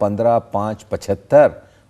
15-5-75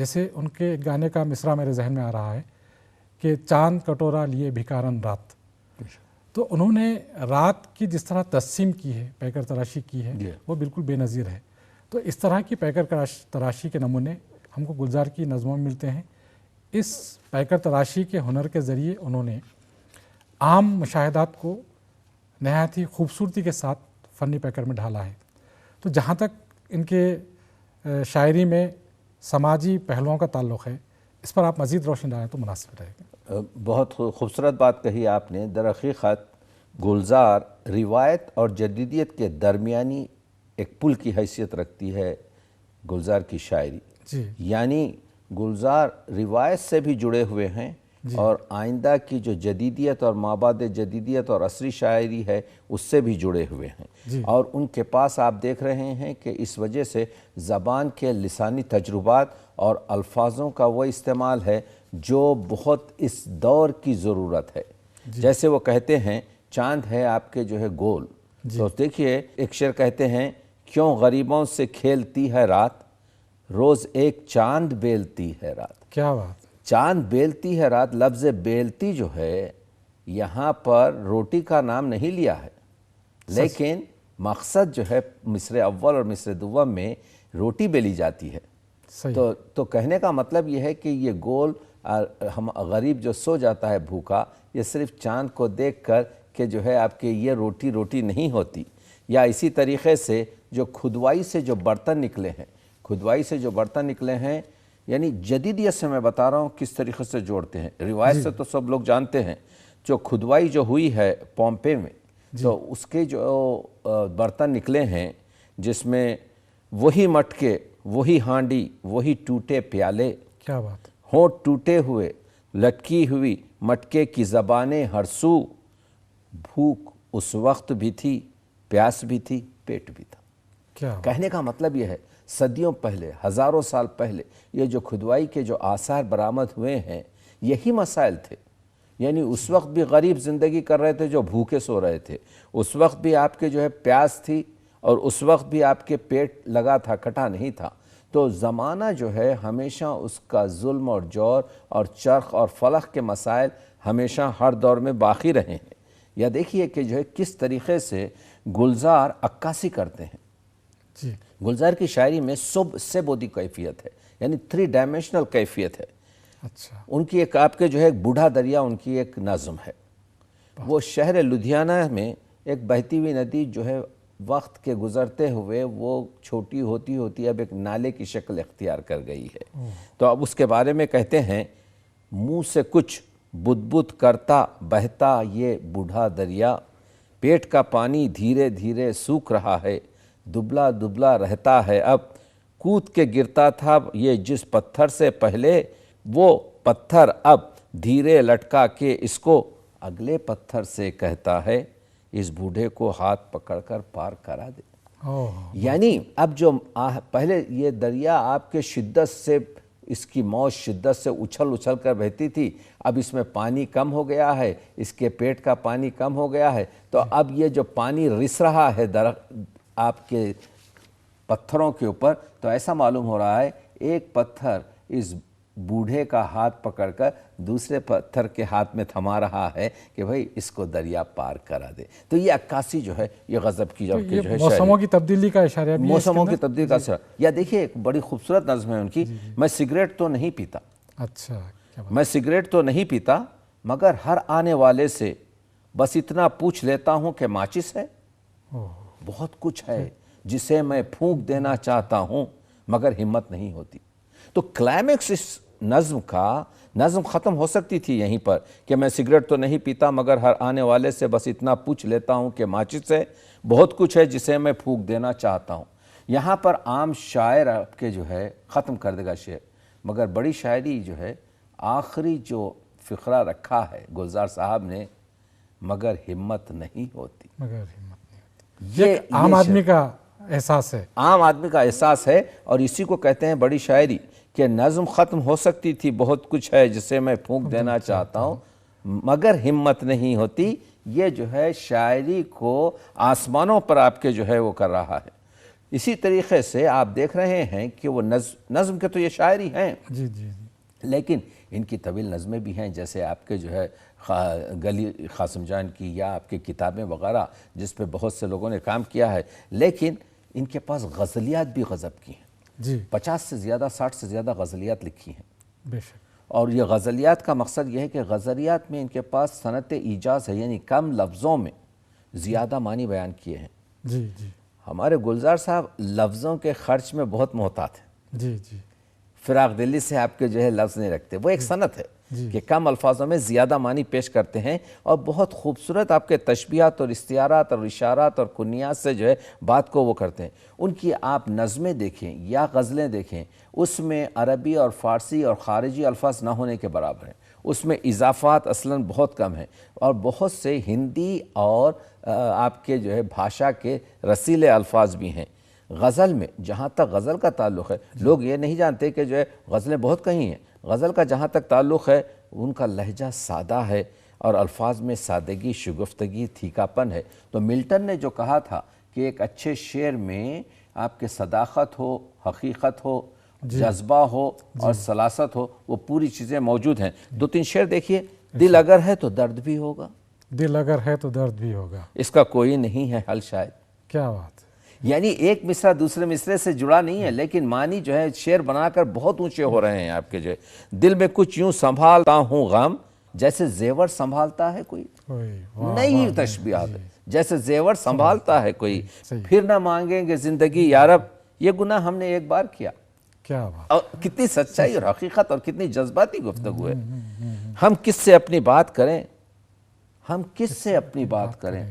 جیسے ان کے ایک گانے کا مصرع میرے ذہن میں آ رہا ہے کہ چاند کٹورا لیے بھکارن رات. تو انہوں نے رات کی جس طرح تقسیم کی ہے، پیکر تراشی کی ہے، وہ بالکل بے نظیر ہے. تو اس طرح کی پیکر تراشی کے نمونے ہم کو گلزار کی نظموں میں ملتے ہیں. اس پیکر تراشی کے ہنر کے ذریعے انہوں نے عام مشاہدات کو نہایت ہی خوبصورتی کے ساتھ فنی پیکر میں ڈھالا ہے. تو جہاں تک ان کے شاعری میں سماجی پہلوؤں کا تعلق ہے، اس پر آپ مزید روشنی ڈالیں تو مناسب رہے گا. بہت خوبصورت بات کہی آپ نے. در حقیقت گلزار روایت اور جدیدیت کے درمیانی ایک پل کی حیثیت رکھتی ہے گلزار کی شاعری. یعنی گلزار روایت سے بھی جڑے ہوئے ہیں اور آئندہ کی جو جدیدیت اور مابعد جدیدیت اور عصری شاعری ہے اس سے بھی جڑے ہوئے ہیں. اور ان کے پاس آپ دیکھ رہے ہیں کہ اس وجہ سے زبان کے لسانی تجربات اور الفاظوں کا وہ استعمال ہے جو بہت اس دور کی ضرورت ہے. جیسے وہ کہتے ہیں چاند ہے آپ کے جو ہے گول. تو دیکھیے ایک شعر کہتے ہیں کیوں غریبوں سے کھیلتی ہے رات، روز ایک چاند بیلتی ہے رات. کیا بات. چاند بیلتی ہے رات. لفظ بیلتی جو ہے یہاں پر روٹی کا نام نہیں لیا ہے، لیکن مقصد جو ہے مصرع اول اور مصرع دوم میں روٹی بیلی جاتی ہے. تو کہنے کا مطلب یہ ہے کہ یہ گول ہم غریب جو سو جاتا ہے بھوکا، یہ صرف چاند کو دیکھ کر کہ جو ہے آپ کے یہ روٹی نہیں ہوتی. یا اسی طریقے سے جو کھدوائی سے جو برتن نکلے ہیں، کھدوائی سے جو برتن نکلے ہیں، یعنی جدیدیت سے میں بتا رہا ہوں کس طریقے سے جوڑتے ہیں. روایت سے تو سب لوگ جانتے ہیں. جو کھدوائی جو ہوئی ہے پومپے میں، تو اس کے جو برتن نکلے ہیں جس میں وہی مٹکے، وہی ہانڈی، وہی ٹوٹے پیالے. کیا بات. ہونٹ ٹوٹے ہوئے، لٹکی ہوئی مٹکے کی زبانیں ہر سو. بھوک اس وقت بھی تھی، پیاس بھی تھی، پیٹ بھی تھا. کہنے کا مطلب یہ ہے صدیوں پہلے، ہزاروں سال پہلے یہ جو کھدوائی کے جو آثار برآمد ہوئے ہیں یہی مسائل تھے. یعنی اس وقت بھی غریب زندگی کر رہے تھے جو بھوکے سو رہے تھے، اس وقت بھی آپ کے جو ہے پیاس تھی، اور اس وقت بھی آپ کے پیٹ لگا تھا، کٹا نہیں تھا. تو زمانہ جو ہے ہمیشہ اس کا ظلم اور جور اور چرخ اور فلک کے مسائل ہمیشہ ہر دور میں باقی رہے ہیں. یا دیکھیے کہ جو ہے کس طریقے سے گلزار عکاسی کرتے ہیں. گلزار کی شاعری میں سے بودی کیفیت ہے، یعنی 3 ڈائمینشنل کیفیت ہے. ان کی ایک آپ کے جو ہے ایک بوڑھا دریا ان کی ایک نظم ہے. وہ شہر لدھیانہ میں ایک بہتی ہوئی ندی جو ہے وقت کے گزرتے ہوئے وہ چھوٹی ہوتی اب ایک نالے کی شکل اختیار کر گئی ہے. تو اب اس کے بارے میں کہتے ہیں منہ سے کچھ بد کرتا بہتا یہ بوڑھا دریا، پیٹ کا پانی دھیرے دھیرے سوکھ رہا ہے، دبلا دبلا رہتا ہے اب. کود کے گرتا تھا یہ جس پتھر سے پہلے، وہ پتھر اب دھیرے لٹکا کے اس کو اگلے پتھر سے کہتا ہے، اس بوڑھے کو ہاتھ پکڑ کر پار کرا دے. یعنی اب جو پہلے یہ دریا آپ کے شدت سے، اس کی موج شدت سے اچھل کر بہتی تھی، اب اس میں پانی کم ہو گیا ہے، اس کے پیٹ کا پانی کم ہو گیا ہے. تو اب یہ جو پانی رس رہا ہے آپ کے پتھروں کے اوپر، تو ایسا معلوم ہو رہا ہے ایک پتھر اس بوڑھے کا ہاتھ پکڑ کر دوسرے پتھر کے ہاتھ میں تھما رہا ہے کہ بھئی اس کو دریا پار کرا دے. تو یہ عکاسی جو ہے یہ غضب کی جو ہے موسموں کی تبدیلی کا اشارہ بھی ہے. موسموں کی تبدیلی کا اشارہ. یا دیکھیے ایک بڑی خوبصورت نظم ہے ان کی، میں سگریٹ تو نہیں پیتا. اچھا. میں سگریٹ تو نہیں پیتا مگر ہر آنے والے سے بس اتنا پوچھ لیتا ہوں کہ ماچس ہے. بہت کچھ ہے جسے میں پھونک دینا چاہتا ہوں مگر ہمت نہیں ہوتی. تو کلائمیکس اس نظم ختم ہو سکتی تھی یہیں پر کہ میں سگریٹ تو نہیں پیتا مگر ہر آنے والے سے بس اتنا پوچھ لیتا ہوں کہ ماچس ہے. بہت کچھ ہے جسے میں پھونک دینا چاہتا ہوں. یہاں پر عام شاعر آپ کے جو ہے ختم کر دے گا شعر، مگر بڑی شاعری جو ہے آخری جو فقرہ رکھا ہے گلزار صاحب نے، مگر ہمت نہیں ہوتی. یہ عام آدمی کا احساس ہے. عام آدمی کا احساس ہے، اور اسی کو کہتے ہیں بڑی شاعری کہ نظم ختم ہو سکتی تھی، بہت کچھ ہے جسے میں پھونک دینا چاہتا ہوں مگر ہمت نہیں ہوتی. یہ جو ہے شاعری کو آسمانوں پر آپ کے جو ہے وہ کر رہا ہے. اسی طریقے سے آپ دیکھ رہے ہیں کہ وہ نظم کے تو یہ شاعری ہیں، جی جی جی، لیکن ان کی طویل نظمیں بھی ہیں، جیسے آپ کے جو ہے گلی قاسم جان کی، یا آپ کی کتابیں وغیرہ جس پہ بہت سے لوگوں نے کام کیا ہے، لیکن ان کے پاس غزلیات بھی غضب کی ہیں، جی 50 سے زیادہ 60 سے زیادہ غزلیات لکھی ہیں۔ بے شک، اور یہ غزلیات کا مقصد یہ ہے کہ غزلیات میں ان کے پاس صنعت ایجاز ہے، یعنی کم لفظوں میں زیادہ معنی بیان کیے ہیں۔ جی جی ہمارے گلزار صاحب لفظوں کے خرچ میں بہت محتاط ہیں، جی جی فراق دلی سے آپ کے جو ہے لفظ نہیں رکھتے، وہ ایک صنعت ہے کہ کم الفاظوں میں زیادہ معنی پیش کرتے ہیں، اور بہت خوبصورت آپ کے تشبیہات اور استعارات اور اشارات اور کنیات سے جو ہے بات کو وہ کرتے ہیں۔ ان کی آپ نظمیں دیکھیں یا غزلیں دیکھیں، اس میں عربی اور فارسی اور خارجی الفاظ نہ ہونے کے برابر ہیں، اس میں اضافات اصلاً بہت کم ہیں، اور بہت سے ہندی اور آپ کے جو ہے بھاشا کے رسیلے الفاظ بھی ہیں۔ غزل میں جہاں تک غزل کا تعلق ہے، لوگ یہ نہیں جانتے کہ جو ہے غزلیں بہت کہیں ہیں۔ غزل کا جہاں تک تعلق ہے، ان کا لہجہ سادہ ہے اور الفاظ میں سادگی، شگفتگی، تھیکاپن ہے۔ تو ملٹن نے جو کہا تھا کہ ایک اچھے شعر میں آپ کے صداقت ہو، حقیقت ہو، جذبہ ہو اور سلاست ہو، وہ پوری چیزیں موجود ہیں۔ 2-3 شعر دیکھیے۔ دل اگر ہے تو درد بھی ہوگا، دل اگر ہے تو درد بھی ہوگا، اس کا کوئی نہیں ہے حل شاید۔ کیا بات ہے، یعنی ایک مصرع دوسرے مصرے سے جڑا نہیں ہے، لیکن معنی جو ہے شعر بنا کر بہت اونچے ہو رہے ہیں آپ کے جو ہے۔ دل میں کچھ یوں سنبھالتا ہوں غم، جیسے زیور سنبھالتا ہے کوئی، نئی تشبیہات، جیسے زیور سنبھالتا ہے کوئی، پھر نہ مانگیں گے زندگی یارب، یہ گناہ ہم نے ایک بار کیا۔ کیا بات، اور کتنی سچائی اور حقیقت اور کتنی جذباتی گفتگو ہے۔ ہم کس سے اپنی بات کریں، ہم کس سے اپنی بات کریں،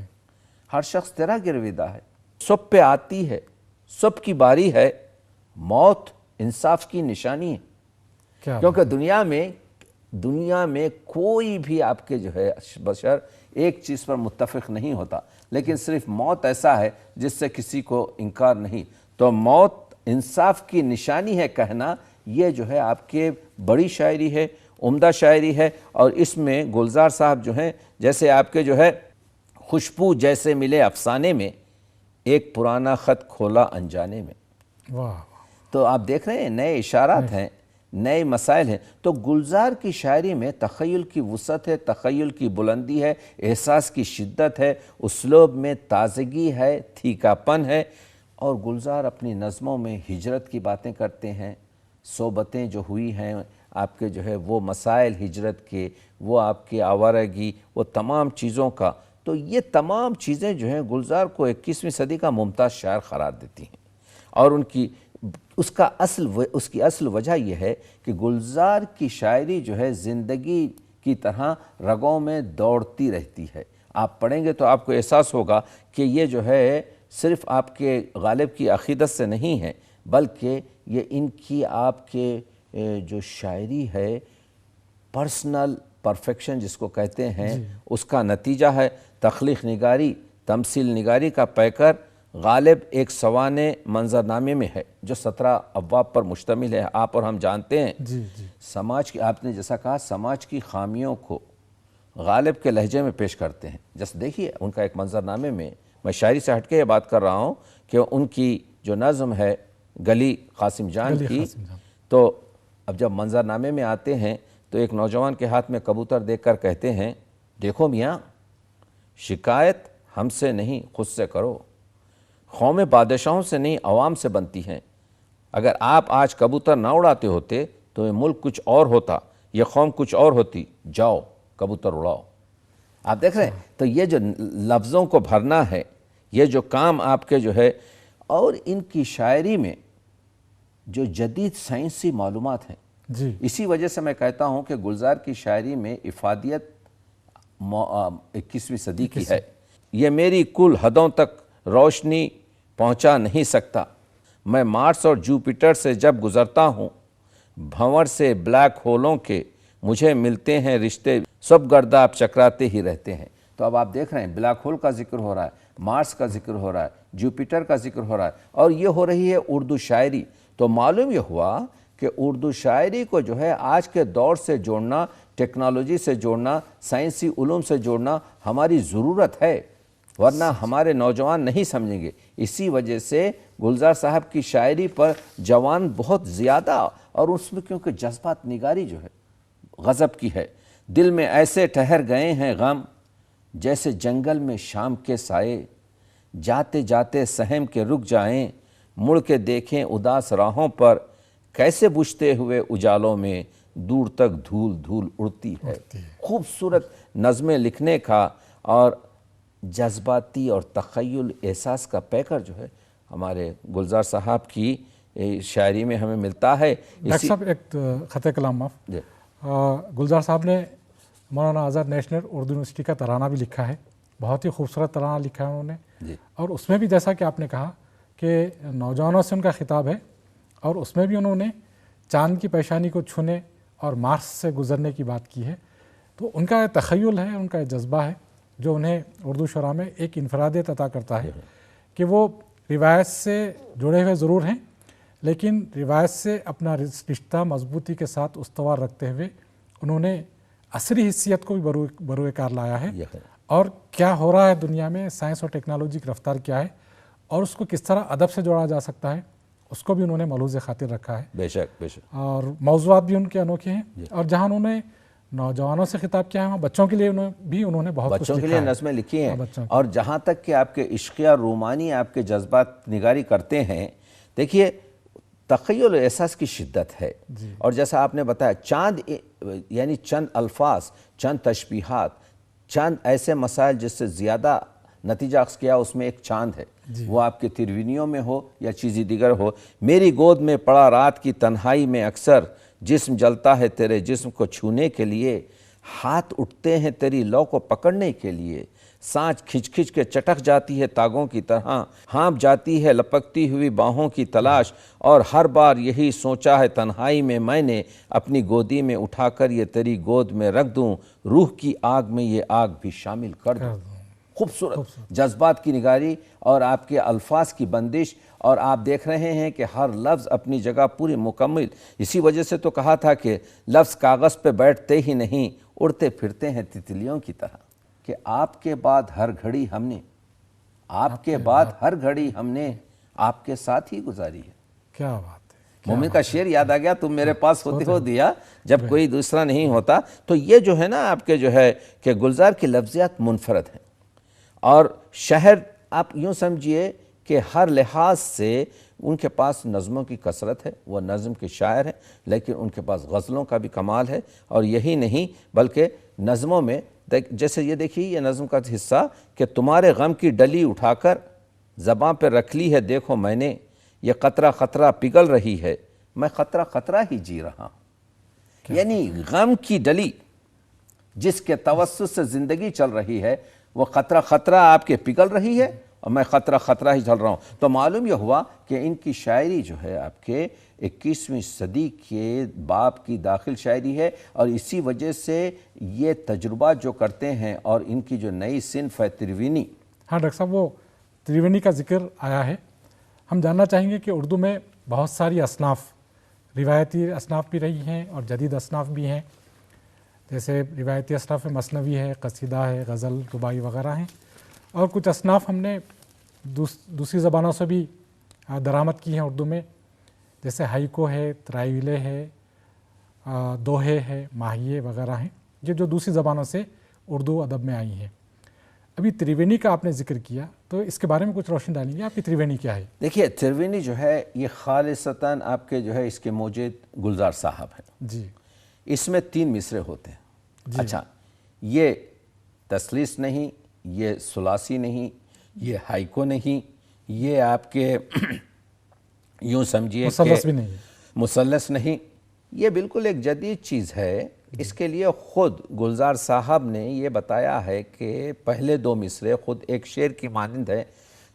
ہر شخص تیرا گرویدہ ہے، سب پہ آتی ہے، سب کی باری ہے، موت انصاف کی نشانی ہے۔ کیا کیونکہ دنیا میں کوئی بھی آپ کے جو ہے بشر ایک چیز پر متفق نہیں ہوتا، لیکن صرف موت ایسا ہے جس سے کسی کو انکار نہیں۔ تو موت انصاف کی نشانی ہے کہنا، یہ جو ہے آپ کے بڑی شاعری ہے، عمدہ شاعری ہے۔ اور اس میں گلزار صاحب جو ہیں، جیسے آپ کے جو ہے خوشبو جیسے ملے افسانے میں، ایک پرانا خط کھولا انجانے میں۔ واہ، تو آپ دیکھ رہے ہیں نئے اشارات ہیں، نئے مسائل ہیں۔ تو گلزار کی شاعری میں تخیل کی وسعت ہے، تخیل کی بلندی ہے، احساس کی شدت ہے، اسلوب میں تازگی ہے، تھیکاپن ہے۔ اور گلزار اپنی نظموں میں ہجرت کی باتیں کرتے ہیں، صحبتیں جو ہوئی ہیں آپ کے جو ہے وہ مسائل ہجرت کے، وہ آپ کے آوارگی، وہ تمام چیزوں کا۔ تو یہ تمام چیزیں جو ہیں گلزار کو 21ویں صدی کا ممتاز شاعر قرار دیتی ہیں۔ اور اس کی اصل وجہ یہ ہے کہ گلزار کی شاعری جو ہے زندگی کی طرح رگوں میں دوڑتی رہتی ہے۔ آپ پڑھیں گے تو آپ کو احساس ہوگا کہ یہ جو ہے صرف آپ کے غالب کی عقیدت سے نہیں ہے، بلکہ یہ ان کی آپ کے جو شاعری ہے پرسنل پرفیکشن جس کو کہتے ہیں، اس کا نتیجہ ہے۔ تخلیق نگاری، تمثیل نگاری کا پیکر غالب ایک سوانح منظرنامے میں ہے جو 17 ابواب پر مشتمل ہے۔ آپ اور ہم جانتے ہیں سماج کی، آپ نے جیسا کہا، سماج کی خامیوں کو غالب کے لہجے میں پیش کرتے ہیں۔ جیسے دیکھیے ان کا ایک منظرنامے میں، میں شاعری سے ہٹ کے یہ بات کر رہا ہوں کہ ان کی جو نظم ہے گلی قاسم جان کی، تو اب جب منظرنامے میں آتے ہیں تو ایک نوجوان کے ہاتھ میں کبوتر دیکھ کر کہتے ہیں، دیکھو میاں، شکایت ہم سے نہیں خود سے کرو، قومیں بادشاہوں سے نہیں عوام سے بنتی ہیں۔ اگر آپ آج کبوتر نہ اڑاتے ہوتے تو یہ ملک کچھ اور ہوتا، یہ قوم کچھ اور ہوتی، جاؤ کبوتر اڑاؤ۔ آپ دیکھ رہے ہیں، تو یہ جو لفظوں کو بھرنا ہے، یہ جو کام آپ کے جو ہے، اور ان کی شاعری میں جو جدید سائنسی معلومات ہیں، اسی وجہ سے میں کہتا ہوں کہ گلزار کی شاعری میں افادیت 21ویں صدی کی ہے۔ یہ میری کل حدوں تک روشنی پہنچا نہیں سکتا، میں مارس اور جوپیٹر سے جب گزرتا ہوں، بھنور سے بلیک ہولوں کے مجھے ملتے ہیں رشتے، سب گرداب چکراتے ہی رہتے ہیں۔ تو اب آپ دیکھ رہے ہیں بلیک ہول کا ذکر ہو رہا ہے، مارس کا ذکر ہو رہا ہے، جوپیٹر کا ذکر ہو رہا ہے، اور یہ ہو رہی ہے اردو شاعری۔ تو معلوم یہ ہوا کہ اردو شاعری کو جو ہے آج کے دور سے جوڑنا، ٹیکنالوجی سے جوڑنا، سائنسی علوم سے جوڑنا ہماری ضرورت ہے، ورنہ ہمارے نوجوان نہیں سمجھیں گے۔ اسی وجہ سے گلزار صاحب کی شاعری پر جوان بہت زیادہ، اور اس میں کیونکہ جذبات نگاری جو ہے غضب کی ہے. دل میں ایسے ٹھہر گئے ہیں غم جیسے جنگل میں شام کے سائے، جاتے جاتے سہم کے رک جائیں، مڑ کے دیکھیں اداس راہوں پر، کیسے بجھتے ہوئے اجالوں میں دور تک دھول دھول اڑتی ہے. خوبصورت نظمیں لکھنے کا اور جذباتی اور تخیل احساس کا پیکر جو ہے ہمارے گلزار صاحب کی شاعری میں ہمیں ملتا ہے. ڈاکٹر صاحب ایک خط کلام معاف، گلزار صاحب نے مولانا آزاد نیشنل اردو یونیورسٹی کا ترانہ بھی لکھا ہے، بہت ہی خوبصورت ترانہ لکھا ہے انہوں نے، اور اس میں بھی جیسا کہ آپ نے کہا کہ نوجوانوں سے ان کا خطاب ہے، اور اس میں بھی انہوں نے چاند کی پیشانی کو چھونے اور مارس سے گزرنے کی بات کی ہے. تو ان کا تخیل ہے، ان کا جذبہ ہے جو انہیں اردو شعراء میں ایک انفرادیت عطا کرتا ہے کہ وہ روایت سے جڑے ہوئے ضرور ہیں، لیکن روایت سے اپنا رشتہ مضبوطی کے ساتھ استوار رکھتے ہوئے انہوں نے عصری حیثیت کو بھی بروئے کار لایا ہے، اور کیا ہو رہا ہے دنیا میں، سائنس اور ٹیکنالوجی کی رفتار کیا ہے، اور اس کو کس طرح ادب سے جوڑا جا سکتا ہے، اس کو بھی انہوں نے ملحوظ خاطر رکھا ہے. بے شک بے شک. اور موضوعات بھی ان کے انوکھے ہیں، اور جہاں انہوں نے نوجوانوں سے خطاب کیا ہے وہاں بچوں کے لیے انہوں نے بہت کچھ بچوں کے لیے نظمیں لکھی ہیں. اور جہاں تک کہ آپ کے عشقیہ رومانی آپ کے جذبات نگاری کرتے ہیں، دیکھیے تخیل و احساس کی شدت ہے. اور جیسا آپ نے بتایا چاند یعنی چند الفاظ، چند تشبیہات، چند ایسے مسائل جس سے زیادہ نتیجہ اخذ کیا اس میں ایک چاند ہے، وہ آپ کے ترونیوں میں ہو یا چیزی دیگر ہو. میری گود میں پڑا رات کی تنہائی میں اکثر، جسم جلتا ہے تیرے جسم کو چھونے کے لیے، ہاتھ اٹھتے ہیں تیری لو کو پکڑنے کے لیے، سانچ کھچ کھچ کے چٹک جاتی ہے تاگوں کی طرح، ہانپ جاتی ہے لپکتی ہوئی باہوں کی تلاش، اور ہر بار یہی سوچا ہے تنہائی میں میں نے، اپنی گودی میں اٹھا کر یہ تیری گود میں رکھ دوں، روح کی آگ میں یہ آگ بھی شامل کر دوں. خوبصورت جذبات کی نگاری اور آپ کے الفاظ کی بندش، اور آپ دیکھ رہے ہیں کہ ہر لفظ اپنی جگہ پوری مکمل. اسی وجہ سے تو کہا تھا کہ لفظ کاغذ پہ بیٹھتے ہی نہیں، اڑتے پھرتے ہیں تتلیوں کی طرح، کہ آپ کے بعد ہر گھڑی ہم نے، آپ کے بعد ہر گھڑی ہم نے آپ کے ساتھ ہی گزاری ہے. کیا بات ہے. مومن کا شعر یاد آ گیا، تم میرے پاس ہوتے ہو دیا جب کوئی دوسرا نہیں ہوتا. تو یہ جو ہے نا آپ کے جو ہے کہ گلزار کی لفظیات منفرد ہیں، اور شہر آپ یوں سمجھیے کہ ہر لحاظ سے ان کے پاس نظموں کی کثرت ہے، وہ نظم کے شاعر ہیں، لیکن ان کے پاس غزلوں کا بھی کمال ہے. اور یہی نہیں بلکہ نظموں میں جیسے یہ دیکھیے یہ نظم کا حصہ کہ تمہارے غم کی ڈلی اٹھا کر زباں پہ رکھ لی ہے دیکھو میں نے، یہ قطرہ قطرہ پگھل رہی ہے، میں قطرہ قطرہ ہی جی رہا ہوں. یعنی غم کی ڈلی جس کے توسط سے زندگی چل رہی ہے، وہ قطرہ قطرہ آپ کے پگھل رہی ہے، اور میں قطرہ قطرہ ہی چل رہا ہوں. تو معلوم یہ ہوا کہ ان کی شاعری جو ہے آپ کے 21ویں صدی کے باب کی داخل شاعری ہے، اور اسی وجہ سے یہ تجربہ جو کرتے ہیں اور ان کی جو نئی صنف ہے ترونی. ہاں ڈاکٹر صاحب، وہ ترونی کا ذکر آیا ہے، ہم جاننا چاہیں گے کہ اردو میں بہت ساری اصناف، روایتی اصناف بھی رہی ہیں اور جدید اصناف بھی ہیں. جیسے روایتی اصناف میں مثنوی ہے، قصیدہ ہے، غزل، رباعی وغیرہ ہیں، اور کچھ اصناف ہم نے دوسری زبانوں سے بھی درآمد کی ہیں اردو میں، جیسے ہائیکو ہے، ترائیویلے ہے، دوہے ہے، ماہیے وغیرہ ہیں، یہ جو دوسری زبانوں سے اردو ادب میں آئی ہیں. ابھی ترونی کا آپ نے ذکر کیا، تو اس کے بارے میں کچھ روشن ڈالیں گے آپ کی ترونی کیا ہے؟ دیکھیے ترونی جو ہے یہ خالصتاً آپ کے جو ہے اس کے موجد گلزار صاحب ہیں. جی. اس میں 3 مصرے ہوتے ہیں. اچھا، یہ تثلیث نہیں، یہ ثلاثی نہیں، یہ ہائیکو نہیں، یہ آپ کے یوں سمجھیے مثلث بھی نہیں، مثلث نہیں، یہ بالکل ایک جدید چیز ہے. اس کے لیے خود گلزار صاحب نے یہ بتایا ہے کہ پہلے 2 مصرے خود ایک شعر کی مانند ہے،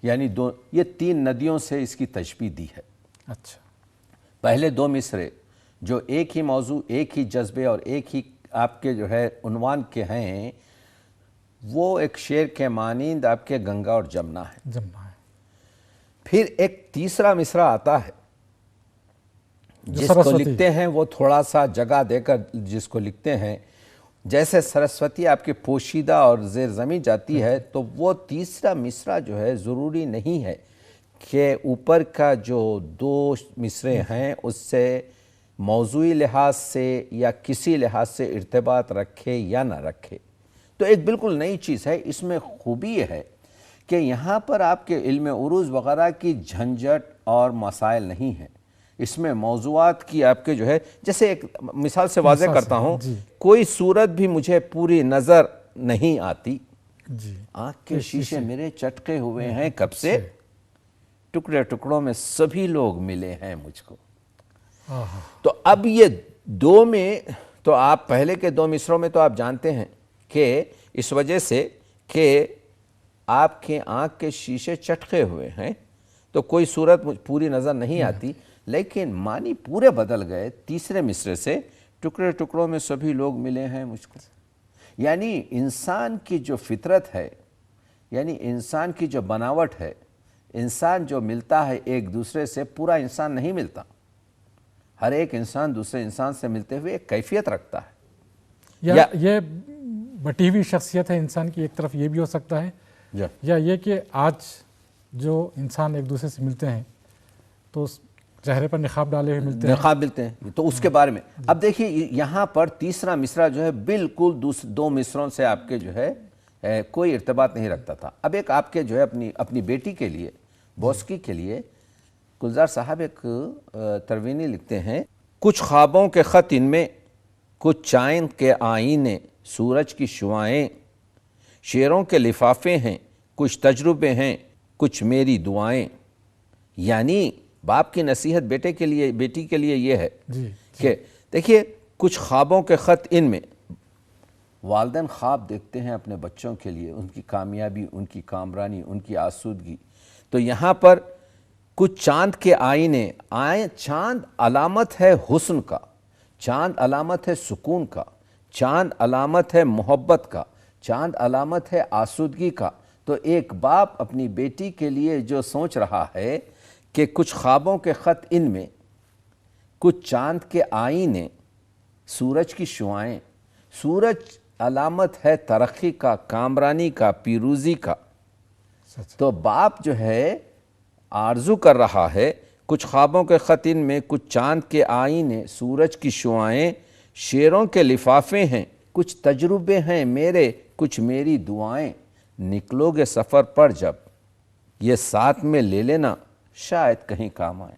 یعنی یہ 3 ندیوں سے اس کی تشبیہ دی ہے. اچھا. پہلے 2 مصرے جو ایک ہی موضوع، ایک ہی جذبے اور ایک ہی آپ کے جو ہے عنوان کے ہیں، وہ ایک شعر کے مانند آپ کے گنگا اور جمنا ہے. پھر ایک تیسرا مصرع آتا ہے جس کو لکھتے ہیں وہ تھوڑا سا جگہ دے کر جس کو لکھتے ہیں، جیسے سرسوتی آپ کے پوشیدہ اور زیر زمین جاتی ہے، تو وہ تیسرا مصرع جو ہے ضروری نہیں ہے کہ اوپر کا جو 2 مصرے ہیں اس سے موضوعی لحاظ سے یا کسی لحاظ سے ارتباط رکھے یا نہ رکھے تو ایک بالکل نئی چیز ہے. اس میں خوبی یہ ہے کہ یہاں پر آپ کے علم عروض وغیرہ کی جھنجھٹ اور مسائل نہیں ہیں. اس میں موضوعات کی آپ کے جو ہے، جیسے ایک مثال سے واضح کرتا ہوں، کوئی صورت بھی مجھے پوری نظر نہیں آتی. آنکھ کے شیشے میرے چٹکے ہوئے ہیں کب سے؟ ٹکڑے ٹکڑوں میں سبھی لوگ ملے ہیں مجھ کو. تو اب یہ 2 میں تو آپ پہلے کے 2 مصروں میں تو آپ جانتے ہیں کہ اس وجہ سے کہ آپ کے آنکھ کے شیشے چٹکے ہوئے ہیں تو کوئی صورت پوری نظر نہیں آتی، لیکن معنی پورے بدل گئے تیسرے مصرے سے، ٹکڑے ٹکڑوں میں سبھی لوگ ملے ہیں مجھ کو. یعنی انسان کی جو فطرت ہے، یعنی انسان کی جو بناوٹ ہے، انسان جو ملتا ہے ایک دوسرے سے، پورا انسان نہیں ملتا. ہر ایک انسان دوسرے انسان سے ملتے ہوئے ایک کیفیت رکھتا ہے. یا یہ بٹی ہوئی شخصیت ہے انسان کی، ایک طرف یہ بھی ہو سکتا ہے، یا یہ کہ آج جو انسان ایک دوسرے سے ملتے ہیں تو چہرے پر نقاب ڈالے ہوئے ملتے ہیں. تو اس کے بارے میں اب دیکھیے یہاں پر تیسرا مصرع جو ہے بالکل 2 مصروں سے آپ کے جو ہے کوئی ارتباط نہیں رکھتا تھا. اب ایک آپ کے جو ہے اپنی بیٹی کے لیے، بوسکی کے لیے گلزار صاحب ایک تروینی لکھتے ہیں: کچھ خوابوں کے خط ان میں، کچھ چاند کے آئینے، سورج کی شعائیں، شعروں کے لفافے ہیں، کچھ تجربے ہیں، کچھ میری دعائیں. یعنی باپ کی نصیحت بیٹی کے لیے یہ ہے کہ دیکھیے کچھ خوابوں کے خط ان میں. والدین خواب دیکھتے ہیں اپنے بچوں کے لیے، ان کی کامیابی، ان کی کامرانی، ان کی آسودگی. تو یہاں پر کچھ چاند کے آئینے، چاند علامت ہے حسن کا، چاند علامت ہے سکون کا، چاند علامت ہے محبت کا، چاند علامت ہے آسودگی کا. تو ایک باپ اپنی بیٹی کے لیے جو سوچ رہا ہے کہ کچھ خوابوں کے خط ان میں، کچھ چاند کے آئینے، سورج کی شعائیں. سورج علامت ہے ترقی کا، کامرانی کا، پیروزی کا. تو باپ جو ہے آرزو کر رہا ہے کچھ خوابوں کے خط ان میں، کچھ چاند کے آئینے، سورج کی شعائیں، شعروں کے لفافے ہیں، کچھ تجربے ہیں میرے، کچھ میری دعائیں. نکلو گے سفر پر جب یہ ساتھ میں لے لینا، شاید کہیں کام آئے.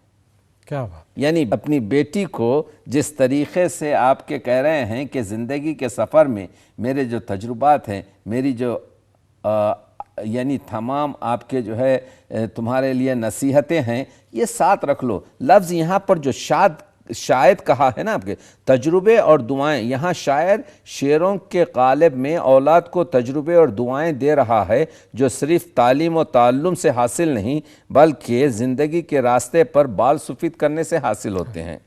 کیا بات! یعنی اپنی بیٹی کو جس طریقے سے آپ کے کہہ رہے ہیں کہ زندگی کے سفر میں میرے جو تجربات ہیں، میری جو یعنی تمام آپ کے جو ہے تمہارے لیے نصیحتیں ہیں، یہ ساتھ رکھ لو. لفظ یہاں پر جو شاید کہا ہے نا آپ کے، تجربے اور دعائیں، یہاں شاعر شعروں کے قالب میں اولاد کو تجربے اور دعائیں دے رہا ہے جو صرف تعلیم و تعلم سے حاصل نہیں بلکہ زندگی کے راستے پر بال سفید کرنے سے حاصل ہوتے ہیں.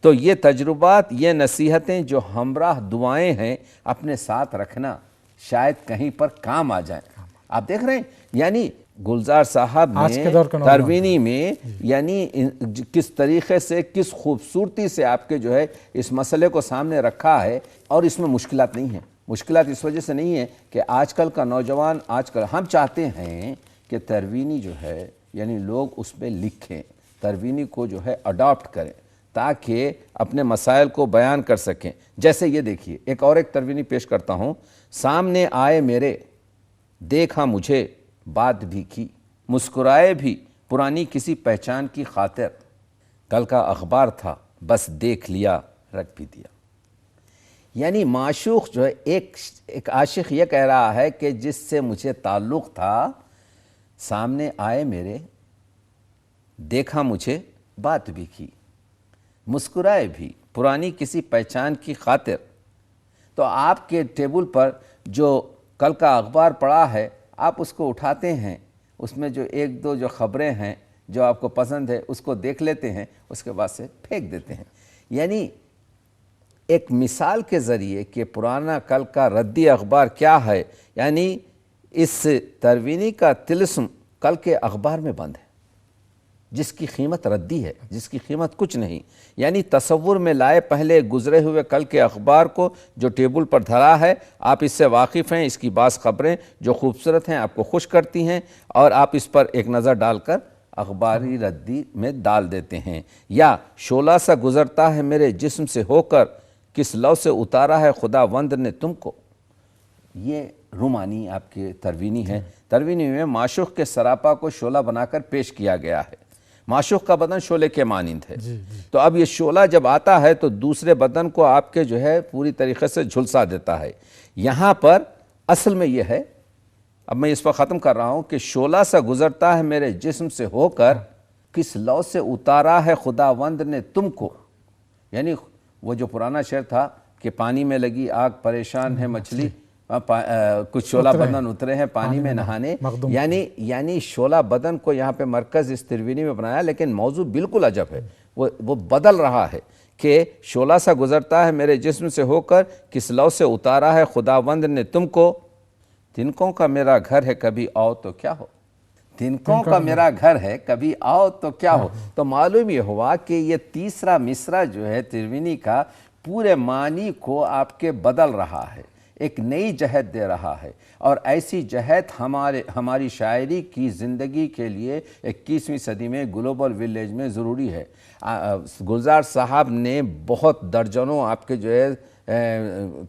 تو یہ تجربات، یہ نصیحتیں جو ہمراہ دعائیں ہیں، اپنے ساتھ رکھنا، شاید کہیں پر کام آ جائیں. آپ دیکھ رہے ہیں یعنی گلزار صاحب نے تروینی میں یعنی کس طریقے سے، کس خوبصورتی سے آپ کے جو ہے اس مسئلے کو سامنے رکھا ہے. اور اس میں مشکلات نہیں ہیں. مشکلات اس وجہ سے نہیں ہے کہ آج کل کا نوجوان، ہم چاہتے ہیں کہ تروینی جو ہے یعنی لوگ اس پہ لکھیں، تروینی کو جو ہے اڈاپٹ کریں تاکہ اپنے مسائل کو بیان کر سکیں. جیسے یہ دیکھیے ایک تروینی پیش کرتا ہوں: سامنے آئے میرے، دیکھا مجھے، بات بھی کی، مسکرائے بھی پرانی کسی پہچان کی خاطر، کل کا اخبار تھا بس دیکھ لیا، رکھ بھی دیا. یعنی معشوق جو ہے، ایک عاشق یہ کہہ رہا ہے کہ جس سے مجھے تعلق تھا، سامنے آئے میرے، دیکھا مجھے، بات بھی کی، مسکرائے بھی پرانی کسی پہچان کی خاطر. تو آپ کے ٹیبل پر جو کل کا اخبار پڑا ہے، آپ اس کو اٹھاتے ہیں، اس میں جو 1-2 جو خبریں ہیں جو آپ کو پسند ہے اس کو دیکھ لیتے ہیں، اس کے بعد سے پھینک دیتے ہیں. یعنی ایک مثال کے ذریعے کہ پرانا کل کا ردی اخبار کیا ہے، یعنی اس تروینی کا طلسم کل کے اخبار میں بند ہے، جس کی قیمت ردی ہے، جس کی قیمت کچھ نہیں. یعنی تصور میں لائے پہلے گزرے ہوئے کل کے اخبار کو جو ٹیبل پر دھرا ہے، آپ اس سے واقف ہیں، اس کی بعض خبریں جو خوبصورت ہیں، آپ کو خوش کرتی ہیں، اور آپ اس پر ایک نظر ڈال کر اخباری ردی میں ڈال دیتے ہیں، یا شعلہ سا گزرتا ہے میرے جسم سے ہو کر، کس لو سے اتارا ہے خداوند نے تم کو۔ یہ رومانی آپ کے تروینی ہے۔ تروینی میں معشوق کے سراپا کو شعلہ بنا کر پیش کیا گیا ہے۔ معشوق کا بدن شعلے کے مانند ہے، تو اب یہ شعلہ جب آتا ہے تو دوسرے بدن کو آپ کے جو ہے پوری طریقے سے جھلسا دیتا ہے۔ یہاں پر اصل میں یہ ہے، اب میں اس پر ختم کر رہا ہوں کہ شعلہ سا گزرتا ہے میرے جسم سے ہو کر، کس لو سے اتارا ہے خداوند نے تم کو۔ یعنی وہ جو پرانا شعر تھا کہ پانی میں لگی آگ پریشان ہے مچھلی، کچھ شعلہ بدن اترے ہیں پانی میں نہانے، یعنی شعلہ بدن کو یہاں پہ مرکز اس تروینی میں بنایا، لیکن موضوع بالکل عجب ہے، وہ بدل رہا ہے کہ شعلہ سا گزرتا ہے میرے جسم سے ہو کر، کس لو سے اتارا ہے خداوند نے تم کو۔ تنکوں کا میرا گھر ہے کبھی آؤ تو کیا ہو، تنکوں کا میرا گھر ہے کبھی آؤ تو کیا ہو۔ تو معلوم یہ ہوا کہ یہ تیسرا مصرع جو ہے تروینی کا پورے معنی کو آپ کے بدل رہا ہے، ایک نئی جہت دے رہا ہے، اور ایسی جہت ہماری شاعری کی زندگی کے لیے 21ویں صدی میں گلوبل ویلیج میں ضروری ہے۔ گلزار صاحب نے بہت درجنوں آپ کے جو ہے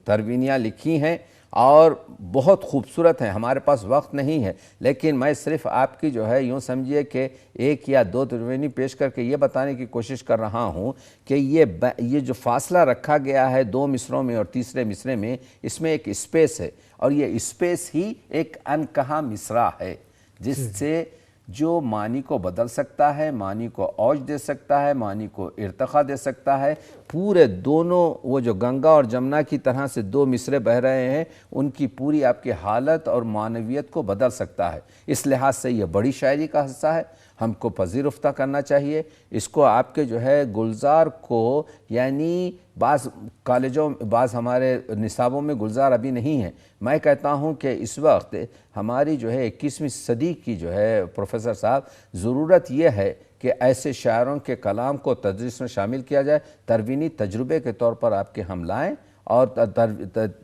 تروینیاں لکھی ہیں اور بہت خوبصورت ہیں، ہمارے پاس وقت نہیں ہے، لیکن میں صرف آپ کی جو ہے یوں سمجھیے کہ ایک یا دو تروینی پیش کر کے یہ بتانے کی کوشش کر رہا ہوں کہ یہ جو فاصلہ رکھا گیا ہے دو مصروں میں اور تیسرے مصرے میں، اس میں ایک اسپیس ہے، اور یہ اسپیس ہی ایک انکہا مصرع ہے جس سے جو معنی کو بدل سکتا ہے، معنی کو اوج دے سکتا ہے، معنی کو ارتقا دے سکتا ہے۔ پورے دونوں وہ جو گنگا اور جمنا کی طرح سے دو مصرے بہہ رہے ہیں، ان کی پوری آپ کی حالت اور معنویت کو بدل سکتا ہے۔ اس لحاظ سے یہ بڑی شاعری کا حصہ ہے، ہم کو پذیرفتہ کرنا چاہیے اس کو۔ آپ کے جو ہے گلزار کو، یعنی بعض کالجوں بعض ہمارے نصابوں میں گلزار ابھی نہیں ہے، میں کہتا ہوں کہ اس وقت ہماری جو ہے 21ویں صدی کی جو ہے پروفیسر صاحب ضرورت یہ ہے کہ ایسے شاعروں کے کلام کو تدریس میں شامل کیا جائے، تروینی تجربے کے طور پر آپ کے ہم لائیں، اور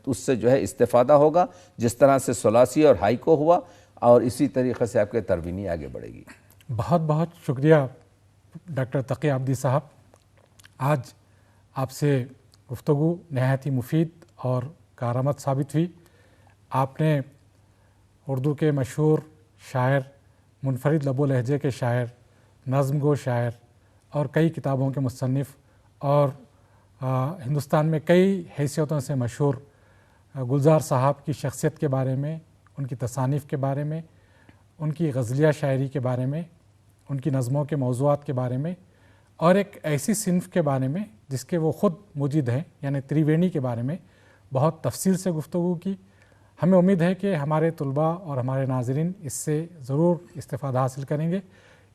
اس سے جو ہے استفادہ ہوگا، جس طرح سے ثلاثی اور ہائیکو ہوا، اور اسی طریقے سے آپ کے تروینی آگے بڑھے گی۔ بہت بہت شکریہ ڈاکٹر تقی عابدی صاحب، آج آپ سے گفتگو نہایت ہی مفید اور کارآمد ثابت ہوئی۔ آپ نے اردو کے مشہور شاعر، منفرد لب و لہجے کے شاعر، نظم گو شاعر اور کئی کتابوں کے مصنف، اور ہندوستان میں کئی حیثیتوں سے مشہور گلزار صاحب کی شخصیت کے بارے میں، ان کی تصانیف کے بارے میں، ان کی غزلیہ شاعری کے بارے میں، ان کی نظموں کے موضوعات کے بارے میں، اور ایک ایسی صنف کے بارے میں جس کے وہ خود موجد ہیں، یعنی تریوینی کے بارے میں بہت تفصیل سے گفتگو کی۔ ہمیں امید ہے کہ ہمارے طلباء اور ہمارے ناظرین اس سے ضرور استفادہ حاصل کریں گے،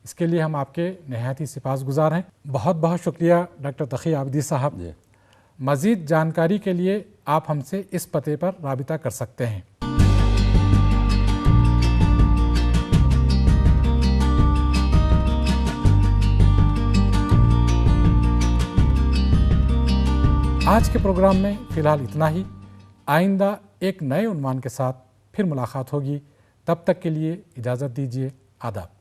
اس کے لیے ہم آپ کے نہایت ہی سپاسگزار ہیں۔ بہت بہت شکریہ ڈاکٹر تقی عابدی صاحب۔ مزید جانکاری کے لیے آپ ہم سے اس پتے پر رابطہ کر سکتے ہیں۔ آج کے پروگرام میں فی الحال اتنا ہی، آئندہ ایک نئے عنوان کے ساتھ پھر ملاقات ہوگی، تب تک کے لیے اجازت دیجیے، آداب۔